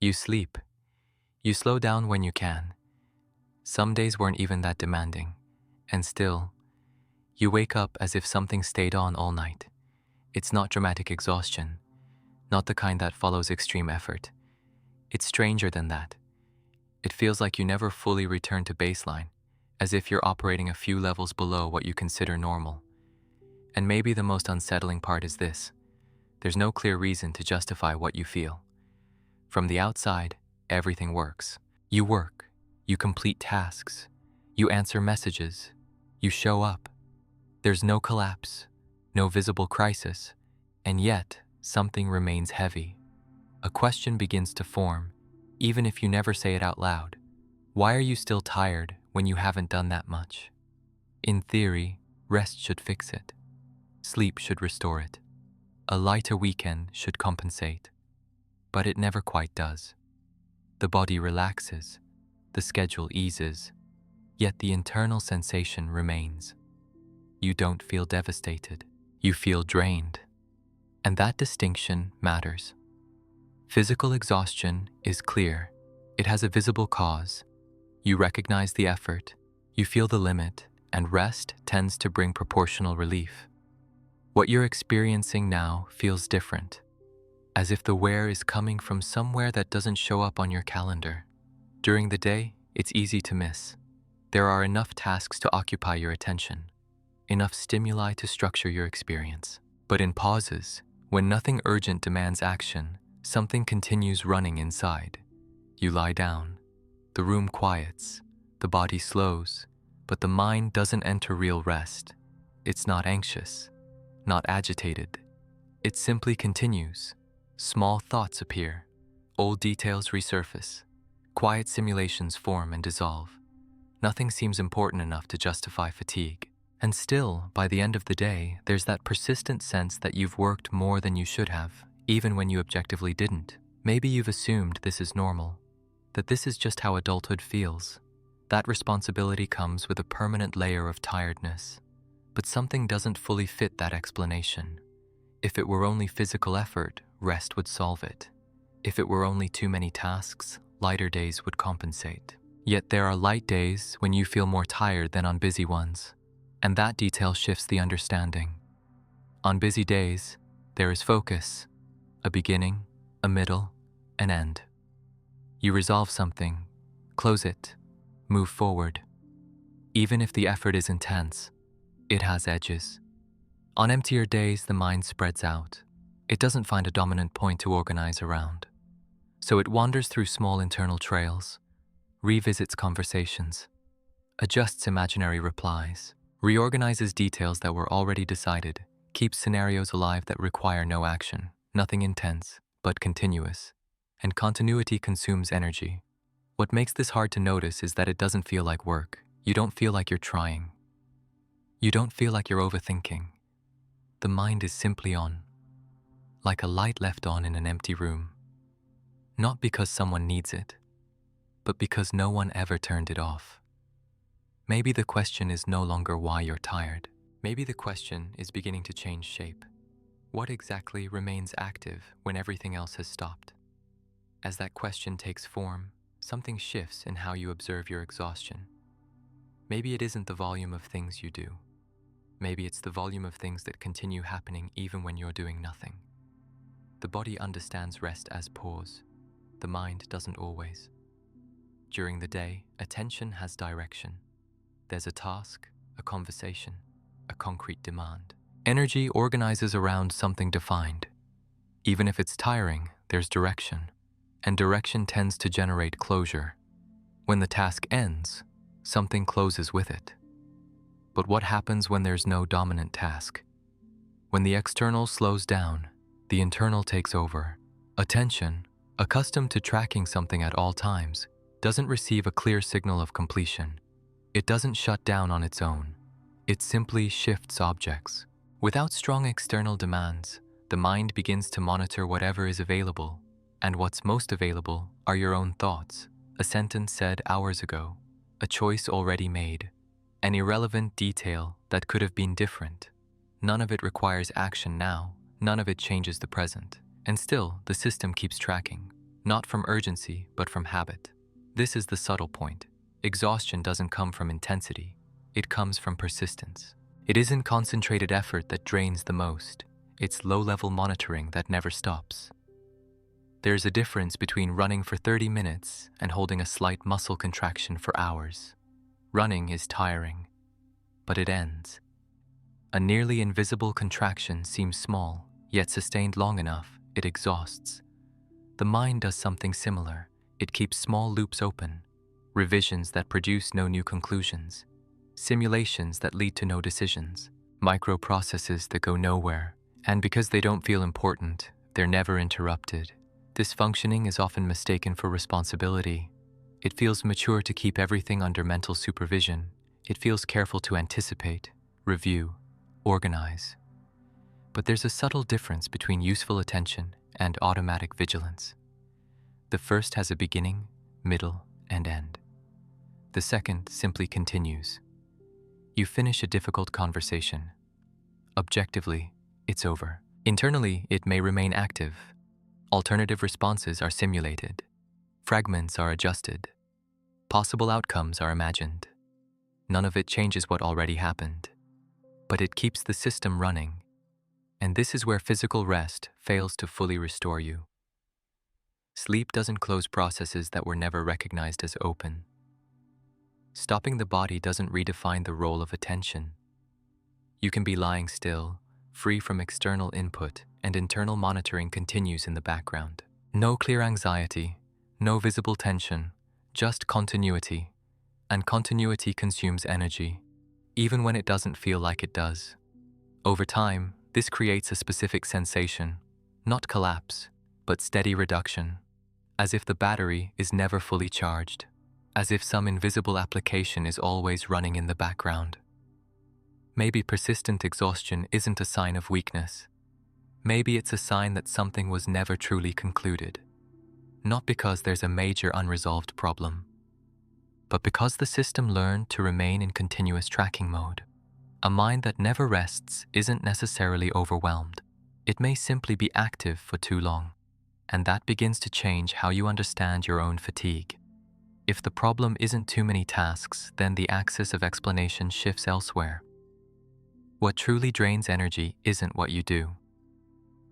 You sleep. You slow down when you can. Some days weren't even that demanding, and still, you wake up as if something stayed on all night. It's not dramatic exhaustion, not the kind that follows extreme effort. It's stranger than that. It feels like you never fully return to baseline, as if you're operating a few levels below what you consider normal. And maybe the most unsettling part is this: there's no clear reason to justify what you feel. From the outside, everything works. You work, you complete tasks, you answer messages, you show up. There's no collapse, no visible crisis, and yet something remains heavy. A question begins to form, even if you never say it out loud. Why are you still tired when you haven't done that much? In theory, rest should fix it. Sleep should restore it. A lighter weekend should compensate. But it never quite does. The body relaxes, the schedule eases, yet the internal sensation remains. You don't feel devastated, you feel drained. And that distinction matters. Physical exhaustion is clear. It has a visible cause. You recognize the effort, you feel the limit, and rest tends to bring proportional relief. What you're experiencing now feels different, as if the wear is coming from somewhere that doesn't show up on your calendar. During the day, it's easy to miss. There are enough tasks to occupy your attention, enough stimuli to structure your experience. But in pauses, when nothing urgent demands action, something continues running inside. You lie down. The room quiets. The body slows. But the mind doesn't enter real rest. It's not anxious, not agitated. It simply continues. Small thoughts appear. Old details resurface. Quiet simulations form and dissolve. Nothing seems important enough to justify fatigue. And still, by the end of the day, there's that persistent sense that you've worked more than you should have, even when you objectively didn't. Maybe you've assumed this is normal, that this is just how adulthood feels. That responsibility comes with a permanent layer of tiredness. But something doesn't fully fit that explanation. If it were only physical effort, rest would solve it. If it were only too many tasks, lighter days would compensate. Yet there are light days when you feel more tired than on busy ones. And that detail shifts the understanding. On busy days, there is focus, a beginning, a middle, an end. You resolve something, close it, move forward. Even if the effort is intense, it has edges. On emptier days, the mind spreads out. It doesn't find a dominant point to organize around. So it wanders through small internal trails, revisits conversations, adjusts imaginary replies, reorganizes details that were already decided, keeps scenarios alive that require no action, nothing intense, but continuous. And continuity consumes energy. What makes this hard to notice is that it doesn't feel like work. You don't feel like you're trying. You don't feel like you're overthinking. The mind is simply on, like a light left on in an empty room. Not because someone needs it, but because no one ever turned it off. Maybe the question is no longer why you're tired. Maybe the question is beginning to change shape. What exactly remains active when everything else has stopped? As that question takes form, something shifts in how you observe your exhaustion. Maybe it isn't the volume of things you do. Maybe it's the volume of things that continue happening even when you're doing nothing. The body understands rest as pause. The mind doesn't always. During the day, attention has direction. There's a task, a conversation, a concrete demand. Energy organizes around something defined. Even if it's tiring, there's direction, and direction tends to generate closure. When the task ends, something closes with it. But what happens when there's no dominant task? When the external slows down, the internal takes over. Attention, accustomed to tracking something at all times, doesn't receive a clear signal of completion. It doesn't shut down on its own. It simply shifts objects. Without strong external demands, the mind begins to monitor whatever is available, and what's most available are your own thoughts, a sentence said hours ago, a choice already made, an irrelevant detail that could have been different. None of it requires action now, none of it changes the present, and still the system keeps tracking. not from urgency, but from habit. This is the subtle point. Exhaustion doesn't come from intensity, it comes from persistence. It isn't concentrated effort that drains the most, it's low-level monitoring that never stops. There's a difference between running for 30 minutes and holding a slight muscle contraction for hours. Running is tiring, but it ends. A nearly invisible contraction seems small, yet sustained long enough, it exhausts. The mind does something similar. It keeps small loops open, revisions that produce no new conclusions, simulations that lead to no decisions, microprocesses that go nowhere, and because they don't feel important, they're never interrupted. This functioning is often mistaken for responsibility. It feels mature to keep everything under mental supervision. It feels careful to anticipate, review, organize. But there's a subtle difference between useful attention and automatic vigilance. The first has a beginning, middle, and end. The second simply continues. You finish a difficult conversation. Objectively, it's over. Internally, it may remain active. Alternative responses are simulated. Fragments are adjusted. Possible outcomes are imagined. None of it changes what already happened. But it keeps the system running. And this is where physical rest fails to fully restore you. Sleep doesn't close processes that were never recognized as open. Stopping the body doesn't redefine the role of attention. You can be lying still, free from external input, and internal monitoring continues in the background. No clear anxiety, no visible tension, just continuity. And continuity consumes energy, even when it doesn't feel like it does. Over time, this creates a specific sensation, not collapse, but steady reduction, as if the battery is never fully charged, as if some invisible application is always running in the background. Maybe persistent exhaustion isn't a sign of weakness. Maybe it's a sign that something was never truly concluded, not because there's a major unresolved problem, but because the system learned to remain in continuous tracking mode. A mind that never rests isn't necessarily overwhelmed. It may simply be active for too long, and that begins to change how you understand your own fatigue. If the problem isn't too many tasks, then the axis of explanation shifts elsewhere. What truly drains energy isn't what you do.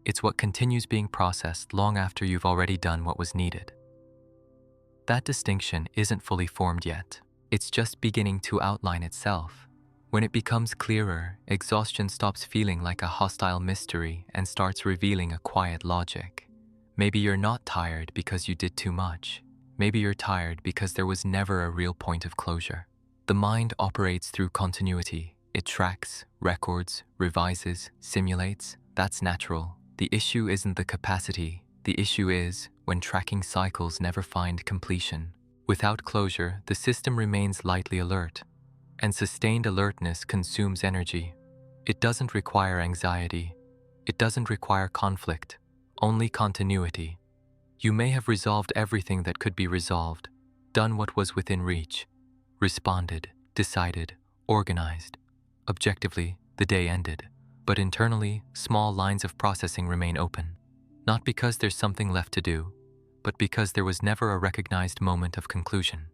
It's what continues being processed long after you've already done what was needed. That distinction isn't fully formed yet. It's just beginning to outline itself. When it becomes clearer, exhaustion stops feeling like a hostile mystery and starts revealing a quiet logic. Maybe you're not tired because you did too much. Maybe you're tired because there was never a real point of closure. The mind operates through continuity. It tracks, records, revises, simulates. That's natural. The issue isn't the capacity. The issue is when tracking cycles never find completion. Without closure, the system remains lightly alert, and sustained alertness consumes energy. It doesn't require anxiety. It doesn't require conflict, only continuity. You may have resolved everything that could be resolved, done what was within reach, responded, decided, organized. Objectively, the day ended, but internally, small lines of processing remain open. Not because there's something left to do, but because there was never a recognized moment of conclusion.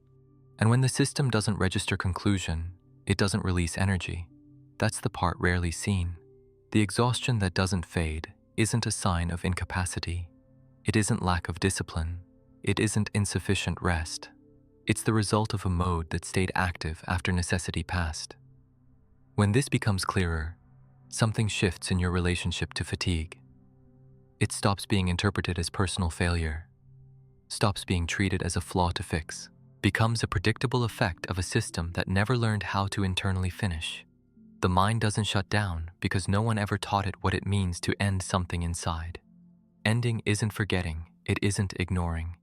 And when the system doesn't register conclusion, it doesn't release energy. That's the part rarely seen. The exhaustion that doesn't fade isn't a sign of incapacity. It isn't lack of discipline. It isn't insufficient rest. It's the result of a mode that stayed active after necessity passed. When this becomes clearer, something shifts in your relationship to fatigue. It stops being interpreted as personal failure, stops being treated as a flaw to fix, becomes a predictable effect of a system that never learned how to internally finish. The mind doesn't shut down because no one ever taught it what it means to end something inside. Ending isn't forgetting, it isn't ignoring.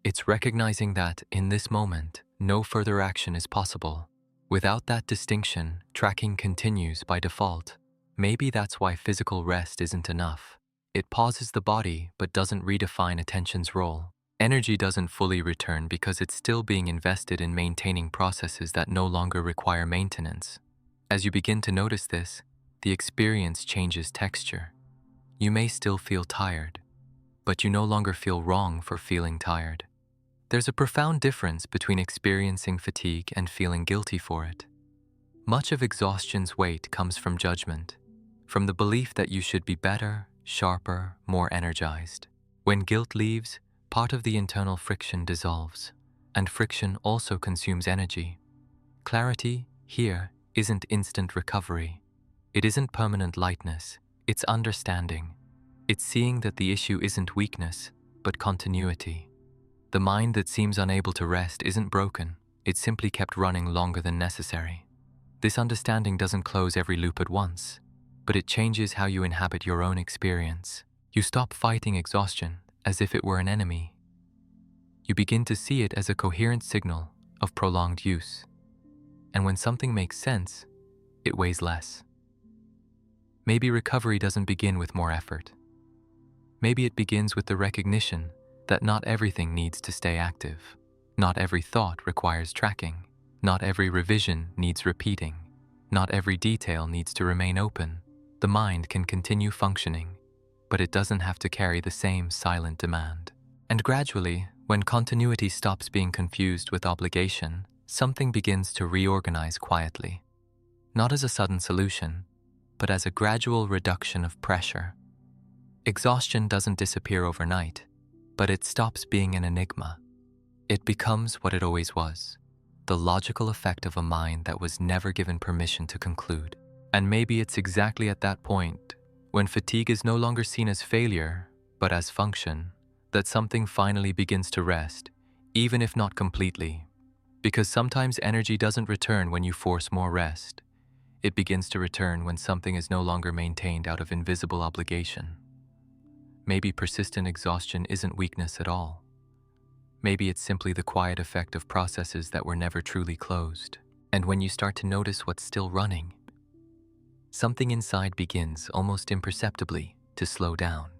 It's recognizing that, in this moment, no further action is possible. Without that distinction, tracking continues by default. Maybe that's why physical rest isn't enough. It pauses the body but doesn't redefine attention's role. Energy doesn't fully return because it's still being invested in maintaining processes that no longer require maintenance. As you begin to notice this, the experience changes texture. You may still feel tired, but you no longer feel wrong for feeling tired. There's a profound difference between experiencing fatigue and feeling guilty for it. Much of exhaustion's weight comes from judgment, from the belief that you should be better, sharper, more energized. When guilt leaves, part of the internal friction dissolves, and friction also consumes energy. Clarity, here, isn't instant recovery. It isn't permanent lightness, it's understanding. It's seeing that the issue isn't weakness, but continuity. The mind that seems unable to rest isn't broken, it simply kept running longer than necessary. This understanding doesn't close every loop at once, but it changes how you inhabit your own experience. You stop fighting exhaustion as if it were an enemy. You begin to see it as a coherent signal of prolonged use. And when something makes sense, it weighs less. Maybe recovery doesn't begin with more effort. Maybe it begins with the recognition that not everything needs to stay active. Not every thought requires tracking. Not every revision needs repeating. Not every detail needs to remain open. The mind can continue functioning, but it doesn't have to carry the same silent demand. And gradually, when continuity stops being confused with obligation, something begins to reorganize quietly. Not as a sudden solution, but as a gradual reduction of pressure. Exhaustion doesn't disappear overnight, but it stops being an enigma. It becomes what it always was, the logical effect of a mind that was never given permission to conclude. And maybe it's exactly at that point, when fatigue is no longer seen as failure, but as function, that something finally begins to rest, even if not completely. Because sometimes energy doesn't return when you force more rest. It begins to return when something is no longer maintained out of invisible obligation. Maybe persistent exhaustion isn't weakness at all. Maybe it's simply the quiet effect of processes that were never truly closed. And when you start to notice what's still running, something inside begins almost imperceptibly to slow down.